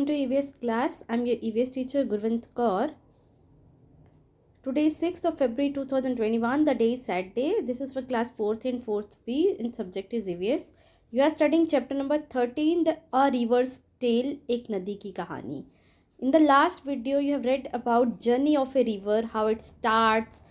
welcome to EVS class. I'm your EVS teacher Gurvant Kaur. Today is 6th of February 2021. The day is Saturday. This is for class 4th and 4th B and subject is EVS. You are studying chapter number 13, the A River's Tale, एक नदी की कहानी. In the last video, you have read about journey of a river, how it starts,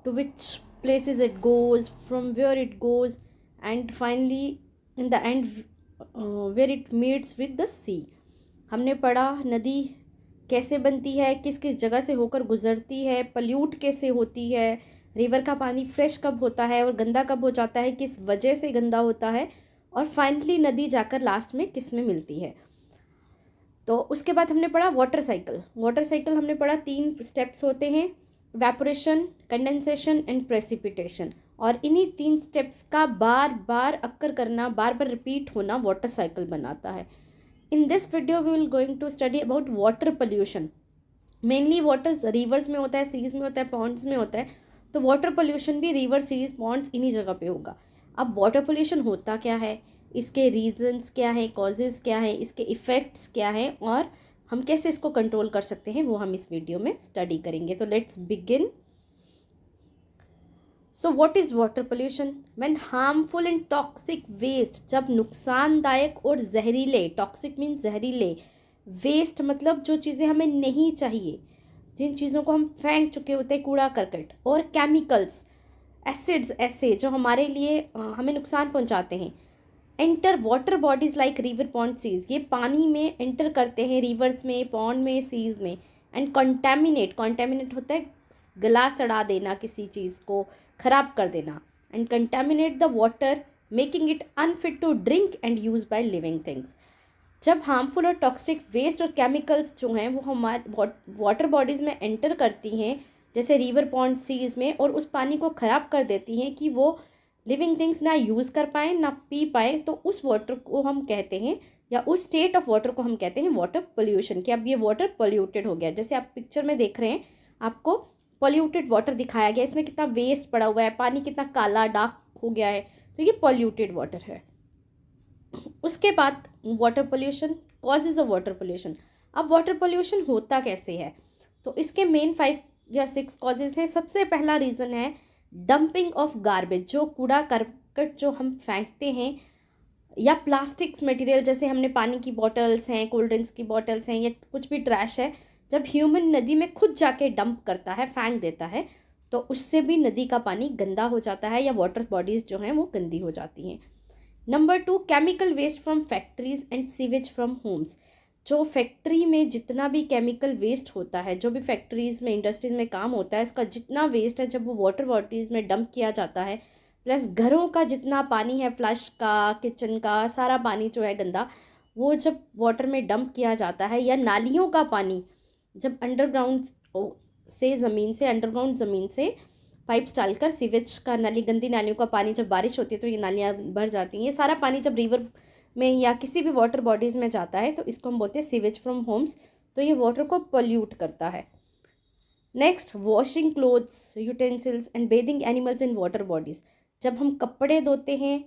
to which places it goes, from where it goes, and finally in the end where it meets with the sea. हमने पढ़ा नदी कैसे बनती है, किस किस जगह से होकर गुजरती है, पल्यूट कैसे होती है, रिवर का पानी फ्रेश कब होता है और गंदा कब हो जाता है, किस वजह से गंदा होता है, और फाइनली नदी जाकर लास्ट में किस में मिलती है. तो उसके बाद हमने पढ़ा वाटर साइकिल. वाटर साइकिल हमने पढ़ा 3 स्टेप्स होते हैं, इवेपोरेशन, कंडेंसेशन एंड प्रेसिपिटेशन. और इन्हीं 3 स्टेप्स का बार बार अक्कर करना, बार बार रिपीट होना वाटर साइकिल बनाता है. In this video we will going to study about water pollution. Mainly water rivers में होता है, seas में होता है, ponds में होता है. तो water pollution भी river, seas, ponds इन्हीं जगह पे होगा. अब water pollution होता क्या है, इसके reasons क्या है, causes क्या है, इसके effects क्या है और हम कैसे इसको कंट्रोल कर सकते हैं, वो हम इस वीडियो में स्टडी करेंगे. तो let's begin. So what is water pollution? When harmful and toxic waste, जब नुकसानदायक और जहरीले, टॉक्सिक मीन जहरीले, वेस्ट मतलब जो चीज़ें हमें नहीं चाहिए, जिन चीज़ों को हम फेंक चुके होते हैं, कूड़ा करकट, और केमिकल्स, एसिड्स ऐसे जो हमारे लिए हमें नुकसान पहुंचाते हैं, enter water bodies like river, pond, seas, ये पानी में एंटर करते हैं, रिवर्स में, पॉन्ड में, सीज में, एंड कंटामिनेट होता है गला सड़ा देना, किसी चीज़ को ख़राब कर देना, and contaminate the water making it unfit to drink and use by living things. जब हार्मफुल और टॉक्सिक वेस्ट और केमिकल्स जो हैं वो हमारे वाटर बॉडीज़ में एंटर करती हैं, जैसे रिवर, पॉन्ड, सीज में, और उस पानी को ख़राब कर देती हैं कि वो लिविंग थिंग्स ना यूज़ कर पाएँ, ना पी पाएँ, तो उस वाटर को हम कहते हैं, या उस स्टेट ऑफ वाटर को हम कहते हैं वाटर पोल्यूशन. कि अब ये वाटर पोल्यूटेड हो गया. जैसे आप पिक्चर में देख रहे हैं, आपको पॉल्यूटेड वाटर दिखाया गया, इसमें कितना वेस्ट पड़ा हुआ है, पानी कितना काला डार्क हो गया है, तो ये पॉल्यूटेड वाटर है. उसके बाद water pollution, causes of water pollution. अब वाटर पोल्यूशन होता कैसे है, तो इसके मेन 5 या 6 कॉजेज हैं. सबसे पहला रीज़न है डंपिंग ऑफ गार्बेज, जो कूड़ा करकट जो हम फेंकते हैं, या प्लास्टिक्स मटेरियल, जैसे हमने पानी की बॉटल्स हैं, कोल्ड ड्रिंक्स की बॉटल्स हैं, या कुछ भी ट्रैश है, जब ह्यूमन नदी में खुद जाके डंप करता है, फेंक देता है, तो उससे भी नदी का पानी गंदा हो जाता है, या वाटर बॉडीज़ जो हैं वो गंदी हो जाती हैं. Number 2, chemical waste from factories and sewage from homes. जो फैक्ट्री में जितना भी केमिकल वेस्ट होता है, जो भी फैक्ट्रीज़ में, इंडस्ट्रीज़ में काम होता है, इसका जितना वेस्ट है, जब वो वाटर बॉडीज़ में डंप किया जाता है, प्लस घरों का जितना पानी है, फ्लश का, किचन का, सारा पानी जो है गंदा, वो जब वाटर में डंप किया जाता है, या नालियों का पानी जब अंडरग्राउंड से अंडरग्राउंड ज़मीन से पाइप्स डालकर सीवेज का, नाली, गंदी नालियों का पानी, जब बारिश होती है तो ये नालियाँ भर जाती हैं, ये सारा पानी जब रिवर में या किसी भी वाटर बॉडीज़ में जाता है, तो इसको हम बोलते हैं सीवेज फ्रॉम होम्स. तो ये वाटर को पोल्यूट करता है. Next, washing clothes, utensils and bathing animals in water bodies. जब हम कपड़े धोते हैं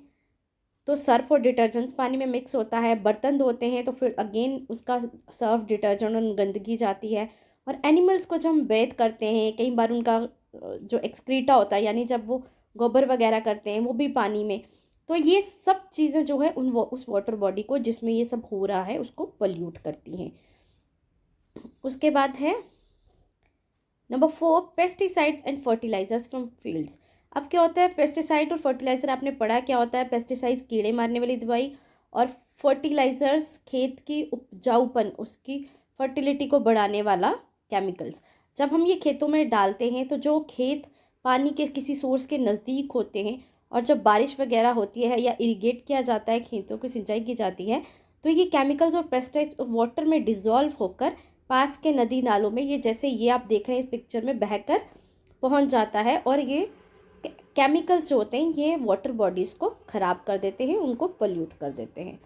तो सर्फ और डिटर्जेंट्स पानी में मिक्स होता है, बर्तन धोते हैं तो फिर अगेन उसका सर्फ, डिटर्जेंट और गंदगी जाती है. और एनिमल्स को जब हम बेथ करते हैं, कई बार उनका जो एक्सक्रीटा होता है, यानी जब वो गोबर वगैरह करते हैं, वो भी पानी में, तो ये सब चीज़ें जो है उस वाटर बॉडी को जिसमें ये सब हो रहा है उसको पोल्यूट करती हैं. उसके बाद है number 4, pesticides and fertilisers from fields. अब क्या होता है, पेस्टिसाइड और फर्टिलाइज़र आपने पढ़ा क्या होता है. पेस्टिसाइड्स कीड़े मारने वाली दवाई, और फर्टिलाइज़र्स खेत की उपजाऊपन, उसकी फर्टिलिटी को बढ़ाने वाला केमिकल्स. जब हम ये खेतों में डालते हैं, तो जो खेत पानी के किसी सोर्स के नज़दीक होते हैं, और जब बारिश वगैरह होती है या इरिगेट किया जाता है, खेतों की सिंचाई की जाती है, तो ये केमिकल्स और पेस्टिसाइड्स वाटर में डिज़ोल्व होकर पास के नदी नालों में, ये जैसे ये आप देख रहे हैं इस पिक्चर में, बहकर पहुंच जाता है. और ये केमिकल्स जो होते हैं ये वाटर बॉडीज़ को ख़राब कर देते हैं, उनको पोल्यूट कर देते हैं.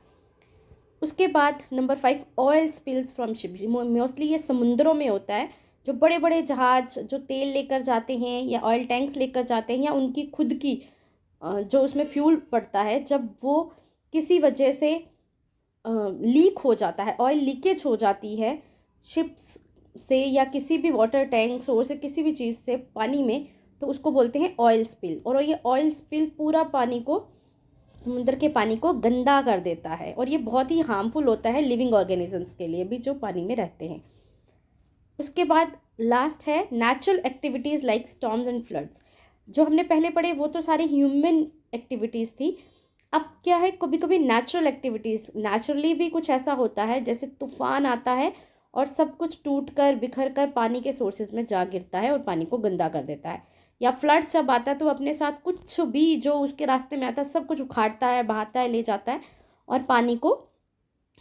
उसके बाद number 5, oil spills from ships. Mostly ये समुद्रों में होता है. जो बड़े बड़े जहाज जो तेल लेकर जाते हैं, या ऑयल टैंक्स लेकर जाते हैं, या उनकी खुद की जो उसमें फ्यूल पड़ता है, जब वो किसी वजह से लीक हो जाता है, ऑयल लीकेज हो जाती है शिप्स से या किसी भी वाटर टैंक सोर्स से किसी भी चीज़ से पानी में, तो उसको बोलते हैं ऑयल स्पिल। और ये ऑयल स्पिल पूरा पानी को, समुद्र के पानी को गंदा कर देता है, और ये बहुत ही हार्मफुल होता है लिविंग ऑर्गेनिजम्स के लिए भी जो पानी में रहते हैं। उसके बाद लास्ट है natural activities like storms and floods. जो हमने पहले पढ़े वो तो सारी ह्यूमन एक्टिविटीज़ थी। अब क्या है, कभी कभी नेचुरल एक्टिविटीज़, नेचुरली भी कुछ ऐसा होता है जैसे तूफान आता है और सब कुछ टूट कर बिखर कर पानी के सोर्सेज में जा गिरता है और पानी को गंदा कर देता है। या फ्लड्स जब आता है तो अपने साथ कुछ भी जो उसके रास्ते में आता है सब कुछ उखाड़ता है, बहाता है, ले जाता है और पानी को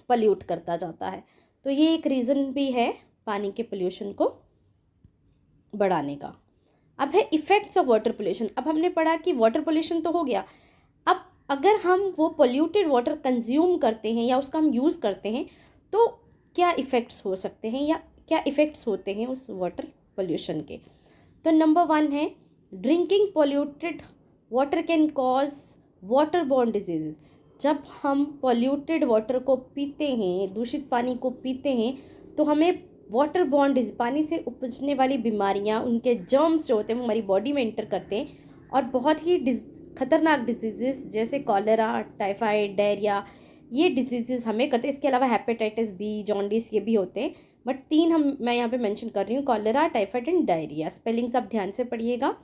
पल्यूट करता जाता है। तो ये एक रीज़न भी है पानी के पोल्यूशन को बढ़ाने का। अब है इफ़ेक्ट्स ऑफ वाटर पोल्यूशन। अब हमने पढ़ा कि वाटर पोल्यूशन तो हो गया, अब अगर हम वो पोल्यूटेड वाटर कंज्यूम करते हैं या उसका हम यूज़ करते हैं तो क्या इफ़ेक्ट्स हो सकते हैं या क्या इफ़ेक्ट्स होते हैं उस वाटर पोल्यूशन के। तो नंबर 1 है drinking polluted water can cause water borne diseases. जब हम पोल्यूटेड वाटर को पीते हैं, दूषित पानी को पीते हैं, तो हमें वाटर बॉर्न डिजीज, पानी से उपजने वाली बीमारियां, उनके जर्म्स जो होते हैं वो हमारी बॉडी में एंटर करते हैं और बहुत ही खतरनाक डिजीजेस जैसे कॉलेरा, टाइफाइड, डायरिया, ये डिजीजेस हमें करते हैं। इसके अलावा हेपेटाइटिस बी, जॉन्डिस, ये भी होते हैं, बट 3 मैं यहाँ पे मेंशन कर रही हूँ, cholera, typhoid and diarrhoea. Spellings आप ध्यान से पढ़िएगा।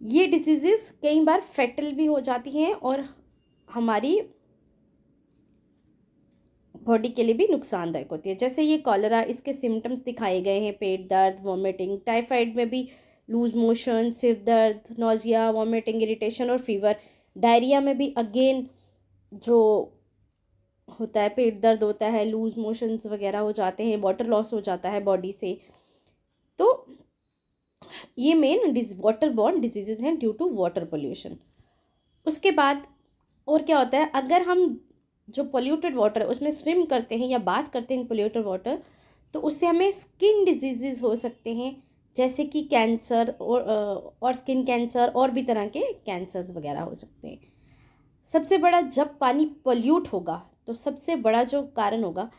ये डिजीजेस कई बार फैटल भी हो जाती हैं और हमारी बॉडी के लिए भी नुकसानदायक होती है। जैसे ये कॉलेरा, इसके सिम्टम्स दिखाए गए हैं, पेट दर्द, वॉमिटिंग। टाइफाइड में भी लूज मोशन, सिर दर्द, नोजिया, वॉमिटिंग, इरिटेशन और फीवर। डायरिया में भी अगेन जो होता है, पेट दर्द होता है, लूज मोशंस वगैरह हो जाते हैं, वाटर लॉस हो जाता है बॉडी से। तो ये मेन वाटर बॉर्न डिजीजेज हैं ड्यू टू वाटर पोल्यूशन। उसके बाद और क्या होता है, अगर हम जो पोल्यूटेड वाटर है उसमें स्विम करते हैं या बात करते हैं इन पोल्यूटेड वाटर, तो उससे हमें स्किन डिजीजेज हो सकते हैं जैसे कि कैंसर और स्किन कैंसर और भी तरह के कैंसर्स वगैरह हो सकते हैं। सबसे बड़ा, जब पानी पोल्यूट होगा तो सबसे बड़ा जो कारण होगा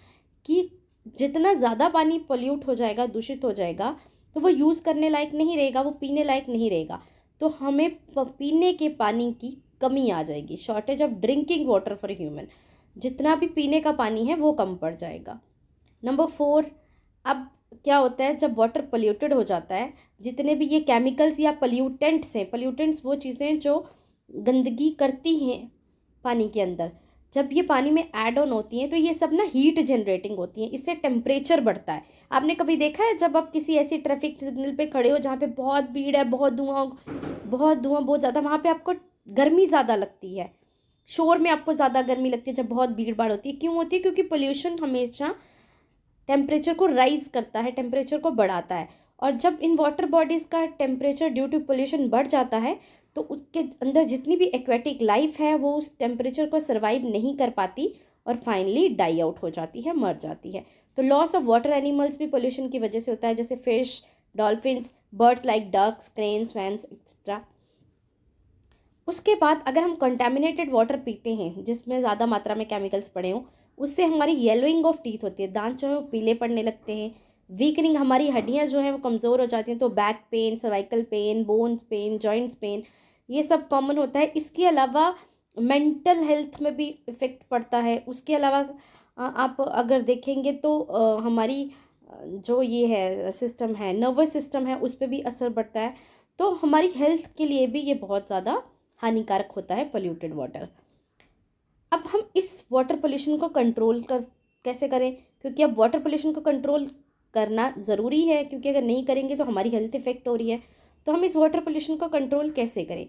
कि जितना ज़्यादा पानी पोल्यूट हो जाएगा, दूषित हो जाएगा, तो वो यूज़ करने लायक नहीं रहेगा, वो पीने लायक नहीं रहेगा। तो हमें पीने के पानी की कमी आ जाएगी, shortage of drinking water for human. जितना भी पीने का पानी है वो कम पड़ जाएगा। नंबर 4, अब क्या होता है जब वाटर पोल्यूटेड हो जाता है, जितने भी ये केमिकल्स या पोल्यूटेंट्स हैं, पोल्यूटेंट्स वो चीज़ें जो गंदगी करती हैं पानी के अंदर, जब ये पानी में ऐड ऑन होती हैं तो ये सब ना हीट जनरेटिंग होती हैं, इससे टेम्परेचर बढ़ता है। आपने कभी देखा है जब आप किसी ऐसी ट्रैफिक सिग्नल पे खड़े हो जहाँ पे बहुत भीड़ है, बहुत धुआं बहुत ज़्यादा, वहाँ पे आपको गर्मी ज़्यादा लगती है, शोर में आपको ज़्यादा गर्मी लगती है जब बहुत भीड़ भाड़ होती है। क्यों होती है? क्योंकि पोल्यूशन हमेशा टेम्परेचर को राइज करता है, टेम्परेचर को बढ़ाता है। और जब इन वाटर बॉडीज़ का टेम्परेचर ड्यू टू पोल्यूशन बढ़ जाता है तो उसके अंदर जितनी भी एक्वेटिक लाइफ है वो उस टेम्परेचर को सर्वाइव नहीं कर पाती और फाइनली डाई आउट हो जाती है, मर जाती है। तो लॉस ऑफ वाटर एनिमल्स भी पोल्यूशन की वजह से होता है, जैसे fish, dolphins, birds like ducks, cranes, vans etcetera. उसके बाद अगर हम कंटेमिनेटेड वाटर पीते हैं जिसमें ज़्यादा मात्रा में केमिकल्स पड़े हों, उससे हमारी येलोइंग ऑफ टीथ होती है, दांत जो है वो पीले पड़ने लगते हैं, वीकनिंग, हमारी हड्डियां जो हैं वो कमज़ोर हो जाती हैं, तो back pain, cervical pain, bones pain, joints pain, ये सब कॉमन होता है। इसके अलावा मेंटल हेल्थ में भी इफ़ेक्ट पड़ता है। उसके अलावा आप अगर देखेंगे तो हमारी जो ये है सिस्टम है, नर्वस सिस्टम है, उस पर भी असर पड़ता है। तो हमारी हेल्थ के लिए भी ये बहुत ज़्यादा हानिकारक होता है पोल्यूटेड वाटर। अब हम इस वाटर पोल्यूशन को कंट्रोल कर कैसे करें, क्योंकि अब वाटर पोल्यूशन को कंट्रोल करना ज़रूरी है, क्योंकि अगर नहीं करेंगे तो हमारी हेल्थ इफ़ेक्ट हो रही है। तो हम इस वाटर पोल्यूशन को कंट्रोल कैसे करें,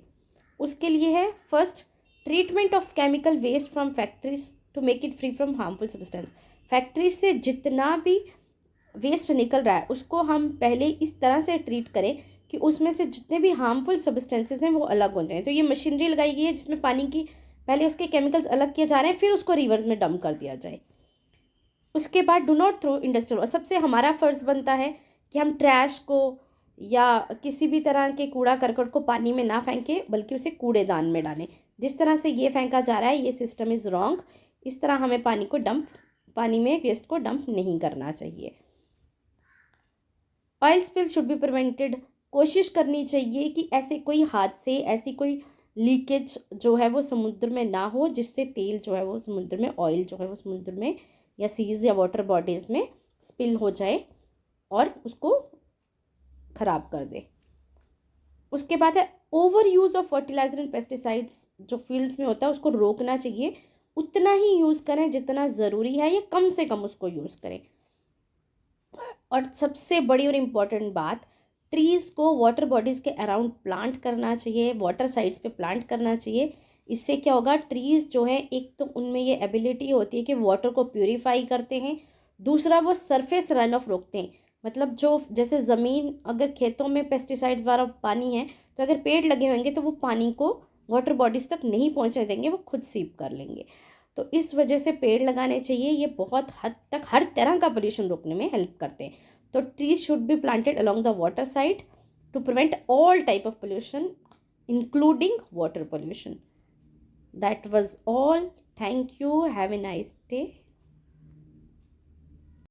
उसके लिए है first, treatment of chemical waste from factories to make it free from harmful substance. Factories से जितना भी वेस्ट निकल रहा है उसको हम पहले इस तरह से ट्रीट करें कि उसमें से जितने भी हार्मफुल सब्सटेंसेस हैं वो अलग हो जाएं। तो ये मशीनरी लगाई गई है जिसमें पानी की पहले उसके केमिकल्स अलग किए जा रहे हैं, फिर उसको रिवर्स में डंप कर दिया जाए। उसके बाद डू नॉट थ्रो इंडस्ट्रियल, और सबसे हमारा फ़र्ज़ बनता है कि हम ट्रैश को या किसी भी तरह के कूड़ा करकट को पानी में ना फेंकें, बल्कि उसे कूड़ेदान में डालें। जिस तरह से ये फेंका जा रहा है ये सिस्टम इज़ रॉन्ग। इस तरह हमें पानी में वेस्ट को डंप नहीं करना चाहिए। Oil spill should be prevented, कोशिश करनी चाहिए कि ऐसे कोई हादसे, ऐसी कोई लीकेज जो है वो समुद्र में ना हो, जिससे तेल जो है वो समुद्र में, ऑयल जो है वो समुद्र में या सीज या वाटर बॉडीज़ में स्पिल हो जाए और उसको ख़राब कर दे। उसके बाद है over use of fertiliser and pesticides, जो फील्ड्स में होता है उसको रोकना चाहिए। उतना ही यूज़ करें जितना ज़रूरी है, या कम से कम उसको यूज़ करें। और सबसे बड़ी और इम्पॉर्टेंट बात, ट्रीज़ को वाटर बॉडीज़ के अराउंड प्लांट करना चाहिए, वाटर साइड्स पे प्लांट करना चाहिए। इससे क्या होगा, ट्रीज़ जो है, एक तो उनमें ये एबिलिटी होती है कि वाटर को प्यूरिफाई करते हैं, दूसरा वो सरफेस रन ऑफ रोकते हैं। मतलब जो जैसे ज़मीन, अगर खेतों में पेस्टिसाइड्स वाला पानी है, तो अगर पेड़ लगे होंगे तो वो पानी को वाटर बॉडीज़ तक नहीं पहुँचने देंगे, वो खुद सीप कर लेंगे। तो इस वजह से पेड़ लगाने चाहिए, ये बहुत हद तक हर तरह का पोल्यूशन रोकने में हेल्प करते हैं। तो trees should be planted along the water side to prevent all type of pollution including water pollution. That was all. Thank you. Have a nice day.